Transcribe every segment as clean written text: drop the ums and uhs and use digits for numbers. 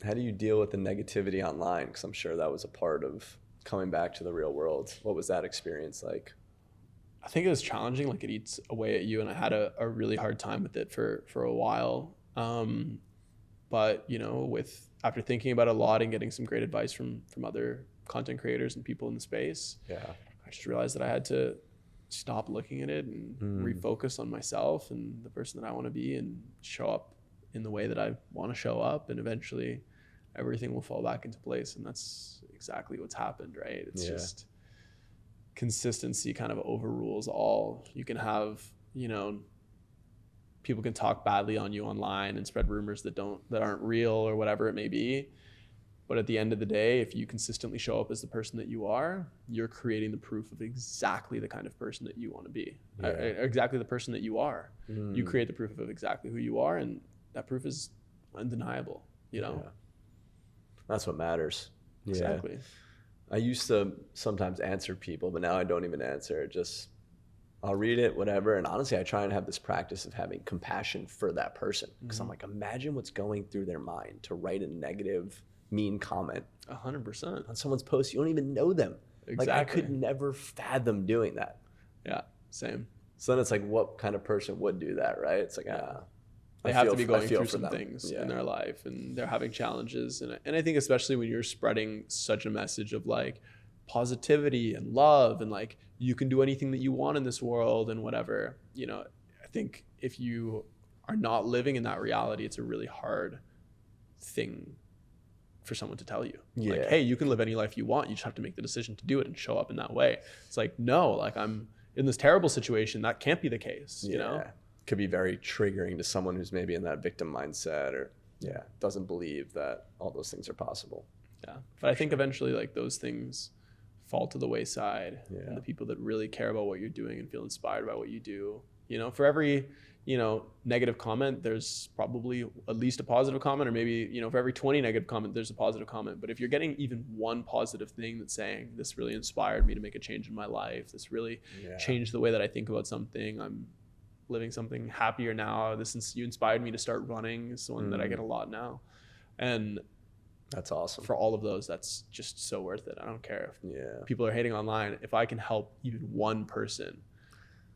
How do you deal with the negativity online? Because I'm sure that was a part of coming back to the real world. What was that experience like? I think it was challenging. Like, it eats away at you, and I had a really hard time with it for a while. But with after thinking about it a lot and getting some great advice from other content creators and people in the space, Yeah. I just realized that I had to stop looking at it and refocus on myself and the person that I want to be, and show up in the way that I want to show up, and eventually everything will fall back into place. And that's exactly what's happened, right? It's just consistency kind of overrules all. You can have, people can talk badly on you online and spread rumors that aren't real or whatever it may be. But at the end of the day, if you consistently show up as the person that you are, you're creating the proof of exactly the kind of person that you want to be, exactly the person that you are. You create the proof of exactly who you are, and that proof is undeniable, That's what matters. Exactly. I used to sometimes answer people, but now I don't even answer. I'll read it, whatever. And honestly, I try and have this practice of having compassion for that person. Because I'm like, imagine what's going through their mind to write a negative, mean comment 100% on someone's post. You don't even know them. Exactly. Like, I could never fathom doing that. Yeah, same. So then it's like, what kind of person would do that, right? It's like, they have to be going through some things in their life, and they're having challenges. And I think especially when you're spreading such a message of like positivity and love, and like you can do anything that you want in this world and whatever, I think if you are not living in that reality, it's a really hard thing for someone to tell you. Like, hey, you can live any life you want. You just have to make the decision to do it and show up in that way. It's like, no, like, I'm in this terrible situation. That can't be the case, you know? Could be very triggering to someone who's maybe in that victim mindset, or doesn't believe that all those things are possible. Yeah. But I think eventually, like, those things fall to the wayside, and the people that really care about what you're doing and feel inspired by what you do, for every negative comment, there's probably at least a positive comment, or maybe, for every 20 negative comment, there's a positive comment. But if you're getting even one positive thing that's saying, this really inspired me to make a change in my life, this really changed the way that I think about something, I'm living something happier now, you inspired me to start running, is the one that I get a lot now. And that's awesome. For all of those, that's just so worth it. I don't care if people are hating online. If I can help even one person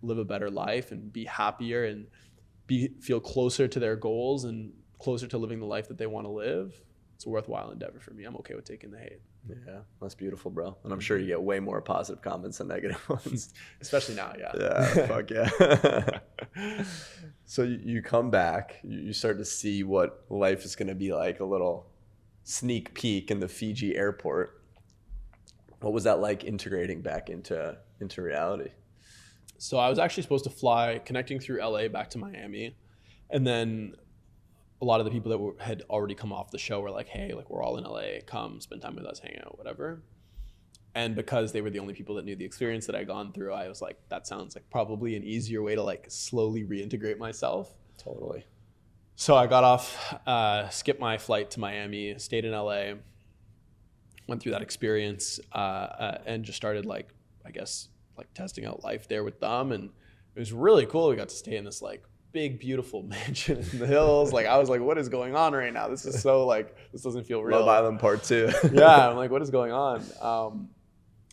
live a better life and be happier and feel closer to their goals and closer to living the life that they want to live, it's a worthwhile endeavor for me. I'm okay with taking the hate. Yeah, that's beautiful, bro. And I'm sure you get way more positive comments than negative ones. Especially now, fuck yeah. So you come back, you start to see what life is going to be like, a little sneak peek in the Fiji airport. What was that like integrating back into reality? So I was actually supposed to fly connecting through LA back to Miami. And then a lot of the people that had already come off the show were like, hey, like, we're all in LA, come spend time with us, hang out, whatever. And because they were the only people that knew the experience that I'd gone through, I was like, that sounds like probably an easier way to like slowly reintegrate myself. Totally. So I got off, skipped my flight to Miami, stayed in LA, went through that experience, and just started like, I guess, like testing out life there with them. And it was really cool. We got to stay in this like big, beautiful mansion in the hills. Like, I was like, what is going on right now? This is so like, this doesn't feel real. Love Island Part 2. Yeah. I'm like, what is going on?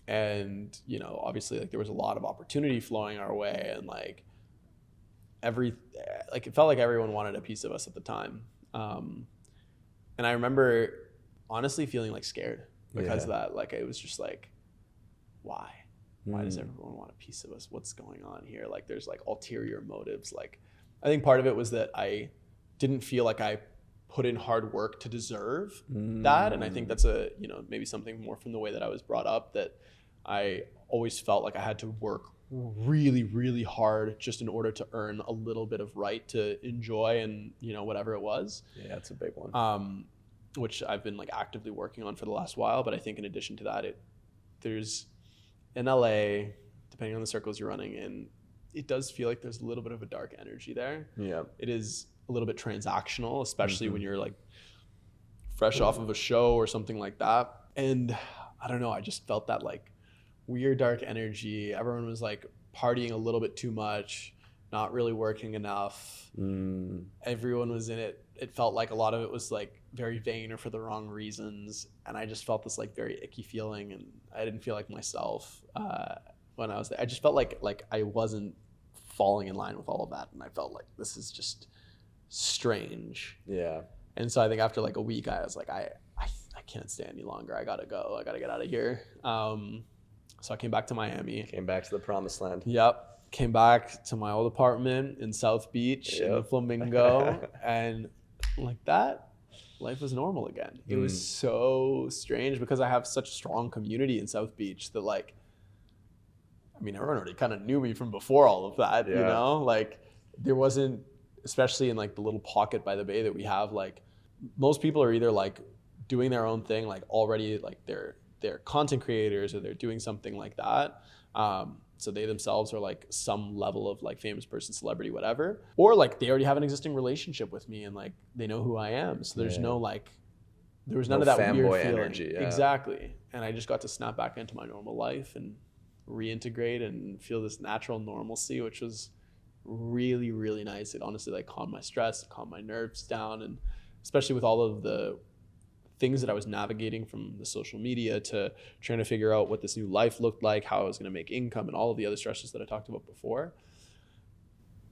And, obviously like there was a lot of opportunity flowing our way, and like it felt like everyone wanted a piece of us at the time. And I remember honestly feeling like scared because of that. Like, it was just like, why does everyone want a piece of us? What's going on here? Like, there's like ulterior motives. Like, I think part of it was that I didn't feel like I put in hard work to deserve that. And I think that's maybe something more from the way that I was brought up, that I always felt like I had to work really, really hard just in order to earn a little bit of right to enjoy and, whatever it was. Yeah, that's a big one. Which I've been like actively working on for the last while. But I think in addition to that, there's in LA, depending on the circles you're running in, it does feel like there's a little bit of a dark energy there. Yeah. It is a little bit transactional, especially when you're like fresh off of a show or something like that. And I don't know, I just felt that like weird dark energy. Everyone was like partying a little bit too much, not really working enough. Everyone was in it it felt like a lot of it was like very vain or for the wrong reasons. And I just felt this like very icky feeling, and I didn't feel like myself when I was there. I just felt like I wasn't falling in line with all of that. And I felt like this is just strange. Yeah. And so I think after like a week, I was like, I can't stay any longer. I gotta go. I gotta get out of here. So I came back to Miami. Came back to the promised land. Yep. Came back to my old apartment in South Beach in the Flamingo. And like that, life was normal again. It was so strange because I have such a strong community in South Beach that like, I mean, everyone already kind of knew me from before all of that, you know? Like there wasn't, especially in like the little pocket by the bay that we have, like most people are either like doing their own thing, like already like they're content creators or they're doing something like that. So they themselves are like some level of like famous person, celebrity, whatever, or like they already have an existing relationship with me and like they know who I am. So there's no like, there was none of that weird feeling. Energy. Yeah. Exactly. And I just got to snap back into my normal life and reintegrate and feel this natural normalcy, which was really, really nice. It honestly like calmed my stress, calmed my nerves down. And especially with all of the things that I was navigating from the social media to trying to figure out what this new life looked like, how I was going to make income and all of the other stresses that I talked about before,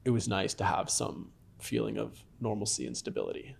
it was nice to have some feeling of normalcy and stability.